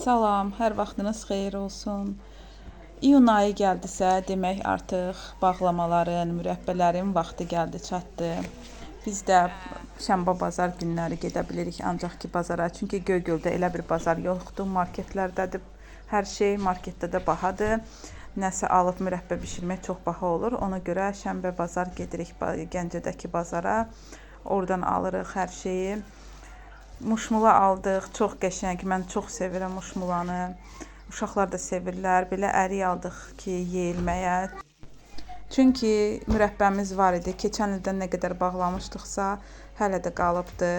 Salam, hər vaxtınız xeyir olsun. İyun ayı gəldisə, demək artıq bağlamaların, mürəbbələrin vaxtı gəldi, çatdı. Biz də şənbə bazar günləri gedə bilirik ancaq ki bazara. Çünki Göygöldə elə bir bazar yoxdur, marketlərdədir hər şey, marketdə də bahadır. Nəsə alıb mürəbbə bişirmək çox baha olur. Ona görə şənbə bazar gedirik Gəncədəki bazara. Oradan alırıq hər şeyi. Muşmula aldıq, çox qəşəng. Mən çox sevirəm muşmulanı. Uşaqlar da sevirlər. Belə ərik aldıq ki, yeyilməyə. Çünki mürəbbəmiz var idi. Keçən ildən nə qədər bağlamışdıqsa, hələ də qalıbdı.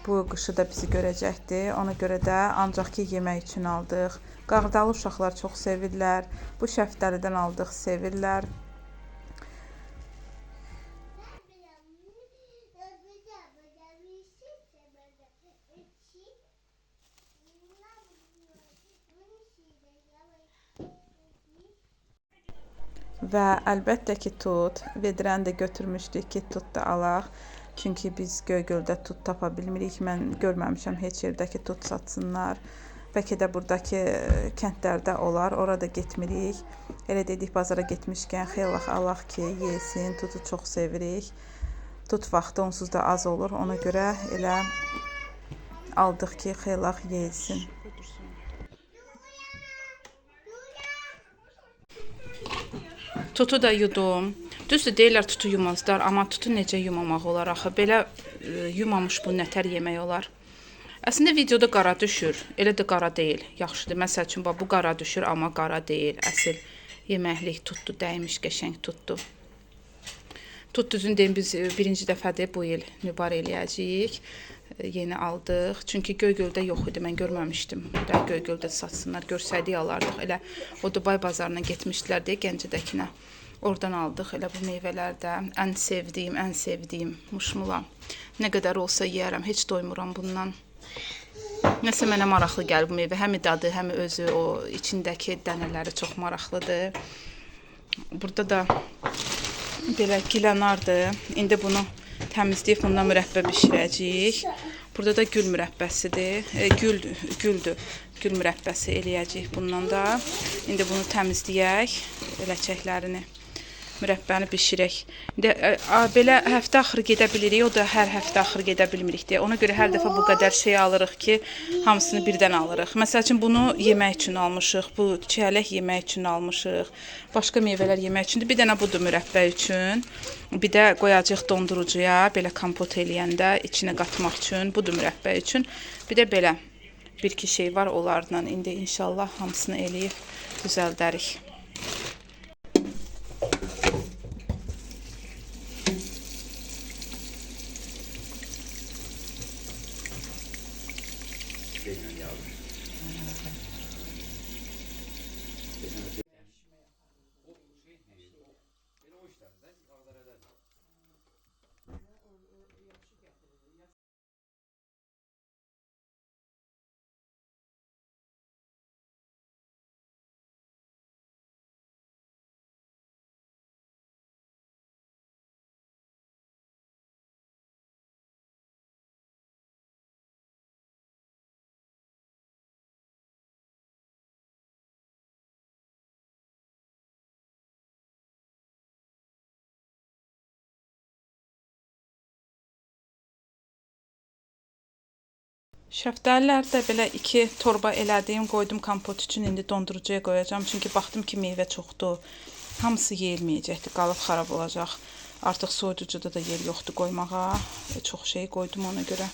Bu qışı da bizi görəcəkdi. Ona görə də ancaq ki, yemək üçün aldıq. Qardalı uşaqlar çox sevirlər. Bu şəftəlidən aldıq, sevirlər. Və əlbəttə ki, tut. Vedrəni də götürmüşdük ki, tut da alaq. Çünki biz Göygöldə tut tapa bilmirik. Mən görməmişəm heç yerdə ki, tut satsınlar. Bəlkə də buradakı kəndlərdə olar. Orada getmirik. Elə dedik, bazara getmişkən xeyli alaq ki, yesin. Tutu çox sevirik. Tut vaxtı onsuz da az olur. Ona görə elə aldıq ki, xeyli yesin. Tutu da yudum. Düzdür, deyirlər tutu yumazlar, amma tutu necə yumamaq olar axı? Belə yumamış bu nətər yemək olar? Əslində videoda qara düşür. Elə də qara deyil. Yaxşıdır. Məsəl üçün bu qara düşür, amma qara deyil. Əsl yeməklik tutdu, dəymiş qəşəng tutdu. Tut düzün deyim, biz birinci dəfədir bu il nübar eləyəcəyik. Yeni aldıq. Çünki Göygöldə yox idi. Mən görməmişdim. Göygöldə satsınlar. Görsəydik alardıq. Elə o Dubay bazarına getmişdilər deyə Gəncədəkinə. Oradan aldıq. Elə bu meyvələrdə ən sevdiyim muşmula. Nə qədər olsa yeyərəm. Heç doymuram bundan. Nəsə mənə maraqlı gəlir bu meyvə. Həm dadı, həm özü o içindəki dənələri çox maraqlıdır. Burada da belə gilanardır. İndi bunu təmizləyib bundan mürəbbə bişirəcəyik. Burada da gül mürəbbəsidir. Güldür. Gül mürəbbəsi eləyəcəyik bundan da. İndi bunu təmizləyək. Ləkəklərini, mürəbbəni bişirək. İndi belə həftə axırı gedə bilirik. O da hər həftə axırı gedə bilmirik deyə. Ona görə hər dəfə bu qədər şey alırıq ki, hamısını birdən alırıq. Məsəl üçün bunu yemək üçün almışıq. Bu çiyələk yemək üçün almışıq. Başqa meyvələr yemək üçündür. Bir dənə budur mürəbbə üçün. Bir də qoyacağıq dondurucuya, belə kompot eləyəndə içinə qatmaq üçün. Budur mürəbbə üçün. Bir də belə bir-iki şey var onlarla. İndi inşallah hamısını eləyib düzəldərik. Şəftəlilər də belə 2 torba elədim, qoydum kompot üçün. İndi dondurucuya qoyacağam. Çünki baxdım ki, meyvə çoxdur. Hamısı yeyilməyəcəkdir, qalıb xarab olacaq. Artıq soyuducuda da yer yoxdur qoymağa. Çox şey qoydum ona görə.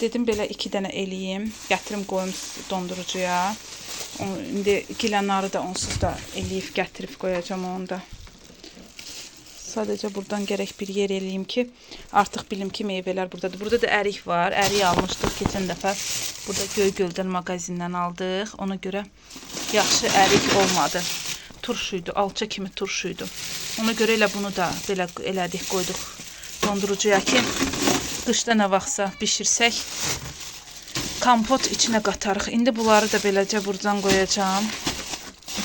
Dedim belə 2 dənə eləyim. Gətirim qoyum dondurucuya. İndi gilanları da onsuz da eləyib gətirib qoyacağam onu da. Sadəcə buradan gərək bir yer eləyim ki, artıq bilim ki, meyvələr buradadır. Burada da ərik var. Ərik almışdıq keçən dəfə. Burada Göygöldən mağazindən aldıq. Ona görə yaxşı ərik olmadı. Turşuydu, alça kimi turşuydu. Ona görə elə bunu da belə elədik, qoyduq dondurucuya ki, qışda nə vaxtsa bişirsək, kompot içinə qatarıq. İndi bunları da beləcə buradan qoyacağam.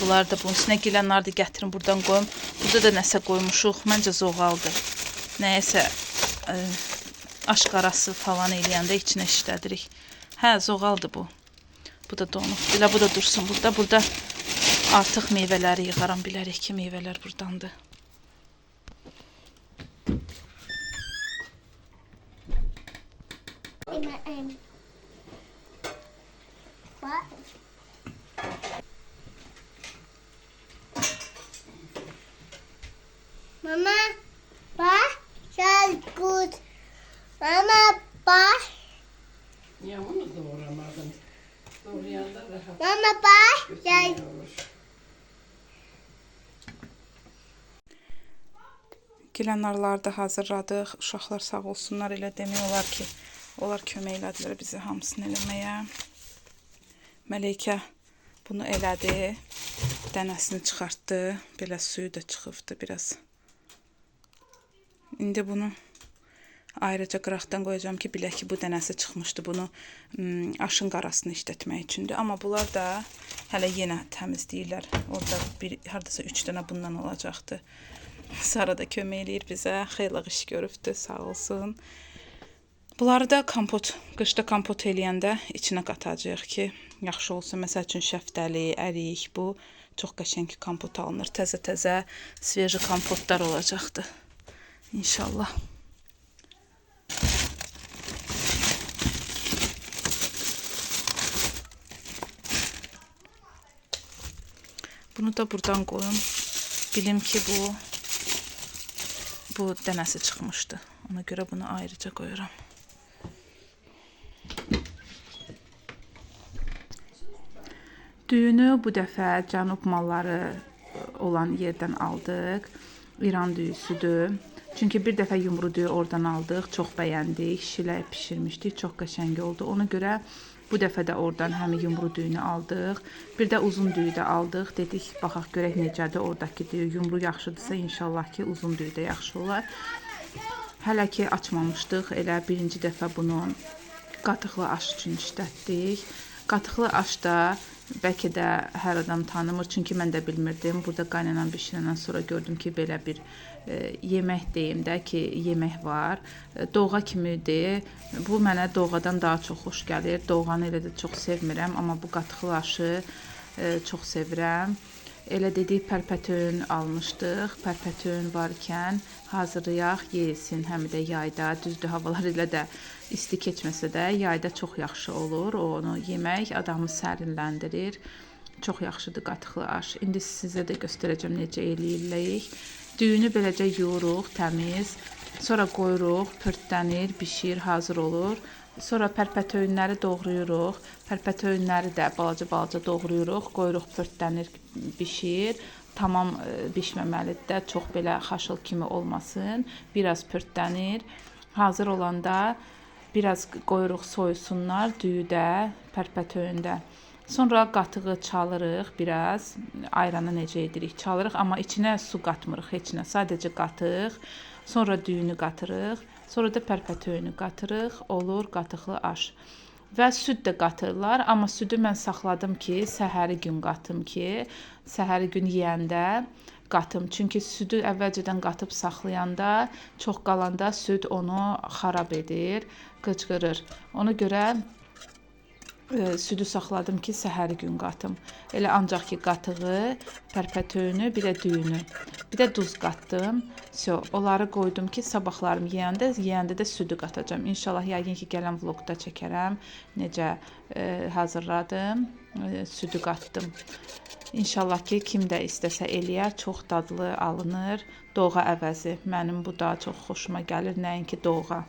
Bunlar da bunun üstünə gilanlardır, gətirin buradan qoyum. Burada da nəsə qoymuşuq. Məncə zoğaldır. Nəyəsə aşqarası falan eləyəndə içinə işlədirik. Hə, zoğaldır bu. Bu da donub. Belə bu da dursun burada. Burada artıq meyvələri yığaram. Bilərik ki, meyvələr burdandır. Mama, bak, çok good. Mama, bak. Ya onu doğramadım. Doğrayanda rahat Mama, bak, çok. olur. Gilənnarları da hazırladıq. Uşaqlar sağ olsunlar, elə demək olar ki, onlar kömək elədilər bizə hamısını eləməyə. Məleykə bunu elədi. Dənəsini çıxartdı. Belə suyu da çıxıbdı biraz. İndi bunu ayrıca qıraqdan qoyacağım ki, bilək ki, bu dənəsi çıxmışdı. Bunu aşın qarasını işlətmək üçündür. Amma bunlar da hələ yenə təmizləyirlər. Orada hardasa 3 dənə bundan olacaqdı. Sara da kömək eləyir bizə. Xeyli iş görübdür, sağ olsun. Bunları da kompot, qışda kompot eləyəndə içinə qatacağıq ki, yaxşı olsun. Məsəl üçün şəftəli, ərik, bu çox qəşəng kompot alınır. Təzə-təzə, sveji kompotlar olacaqdı. İnşallah. Bunu da buradan qoyum. Bilim ki, bu dənəsi çıxmışdı. Ona görə bunu ayrıca qoyuram. Düyünü bu dəfə cənub malları olan yerdən aldıq. İran düyüsüdür. Çünki bir dəfə yumru düyü oradan aldıq. Çox bəyəndik. Şilə pişirmişdik. Çox qəşəng oldu. Ona görə bu dəfə də oradan həm yumru düyünü aldıq. Bir də uzun düyü də aldıq. Dedik, baxaq görək necədir oradakı düyü. Yumru yaxşıdırsa inşallah ki, uzun düyü də yaxşı olar. Hələ ki açmamışdıq. Elə birinci dəfə bunu qatıqlı aş üçün işlətdik. Qatıqlı aş da bəlkə də hər adam tanımır. Çünki mən də bilmirdim. Burada qaynanan bişirəndən sonra gördüm ki, belə bir yemək deyim də ki, yemək var. Doğğa kimidir. Bu mənə doğğadan daha çox xoş gəlir. Doğğanı elə də çox sevmirəm, amma bu qatıqlı aşı çox sevirəm. Elə dedik, pərpətön almışdıq. Pərpətön varkən hazırlayaq, yesin. Həm də yayda, düzdür, havalar elə də isti keçməsə də yayda çox yaxşı olur. Onu yemək adamı sərinləndirir. Çox yaxşıdır qatıqlı aş. İndi sizə də göstərəcəm necə eləyirik. Düyünü beləcə yuyuruq, təmiz. Sonra qoyuruq, pörtlənir, bişir, hazır olur. Sonra pərpətöyünləri doğrayırıq. Pərpətöyünləri də balaca-balaca doğrayırıq. Qoyuruq, pörtlənir, bişir. Tamam bişməməlidir də, çox belə xaşıl kimi olmasın. Biraz pörtlənir. Hazır olanda biraz qoyuruq soyusunlar düyüdə, pərpətöyündə. Sonra qatığı çalırıq biraz. Ayranı necə edirik? Çalırıq, amma içinə su qatmırıq heç nə. Sadəcə qatıq. Sonra düyünü qatırıq. Sonra da pərpətöyünü qatırıq. Olur qatıqlı aş. Və süd də qatırlar. Amma südü mən saxladım ki, səhəri gün qatım ki, səhəri gün yeyəndə qatım. Çünki südü əvvəlcədən qatıb saxlayanda, çox qalanda süd onu xarab edir, qıcqırır. Ona görə südü saxladım ki, səhəri gün qatım. Elə ancaq ki, qatığı, pərpətöyünü, bir də düyünü. Bir də duz qatdım. Onları qoydum ki, sabahlarım yeyəndə də südü qatacağım. İnşallah yəqin ki, gələn vlogda çəkərəm. Necə hazırladım, südü qatdım. İnşallah ki, kim də istəsə eləyər, çox dadlı alınır. Doğğa əvəzi. Mənim bu da çox xoşuma gəlir, nəinki doğğa.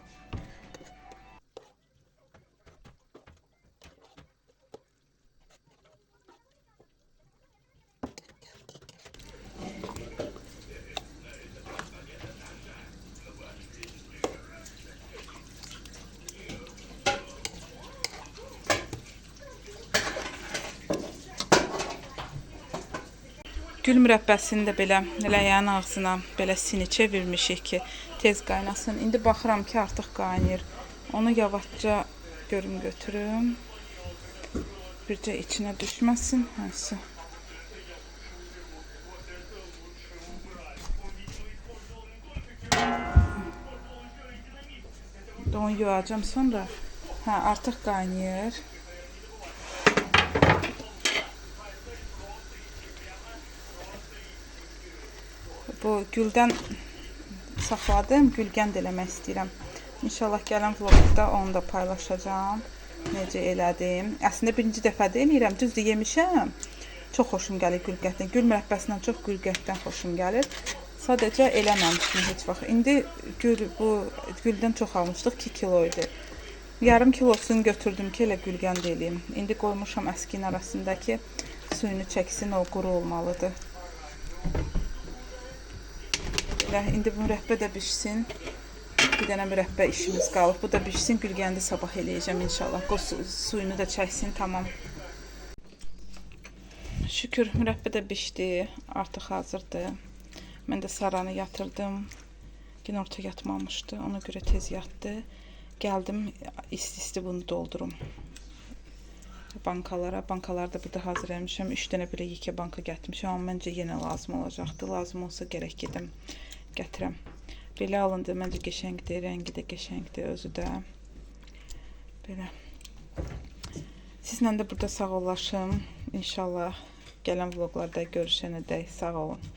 Gül mürəbbəsini də belə ləyənin ağzına belə sini çevirmişik ki, tez qaynasın. İndi baxıram ki, artıq qaynayır. Onu yavaşca görüm götürüm. Bircə içinə düşməsin. Hansı? Onu yuyacağım sonra. Hə, artıq qaynayır. Bu güldən saxladım, gülgənd eləmək istəyirəm. İnşallah gələn vlogda onu da paylaşacağam. Necə elədim. Əslində birinci dəfədə eləyirəm, düzdür yemişəm. Çox xoşum gəlir gülgətdən. Gül mürəbbəsindən çox gülgətdən xoşum gəlir. Sadəcə eləməmişdim heç vaxt. İndi bu güldən çox almışdıq, 2 kilo idi. Yarım kilosunu götürdüm ki, elə gülgənd eləyim. İndi qoymuşam əskiyin arasındakı suyunu çəksin, o quru olmalıdır. Belə, indi bu mürəbbə də bişsin. Bir dənə mürəbbə işimiz qalıb. Bu da bişsin, gülgəndi sabah eləyəcəm inşallah. Suyunu da çəksin, tamam. Şükür, mürəbbə də bişdi. Artıq hazırdır. Mən də Saranı yatırdım. Günorta yatmamışdı. Ona görə tez yatdı. Gəldim, isti-isti bunu doldurum. Bankalara. Bankaları da burada hazır eləmişəm. 3 dənə belə yekə banka gətirmişəm. Amma məncə yenə lazım olacaqdı. Lazım olsa gərək gedim, gətirəm. Belə alındı. Məncə qəşəngdir. Rəngi də qəşəngdir özü də. Belə. Sizlə də burada sağollaşım. İnşallah gələn vloglarda görüşənədək sağ olun.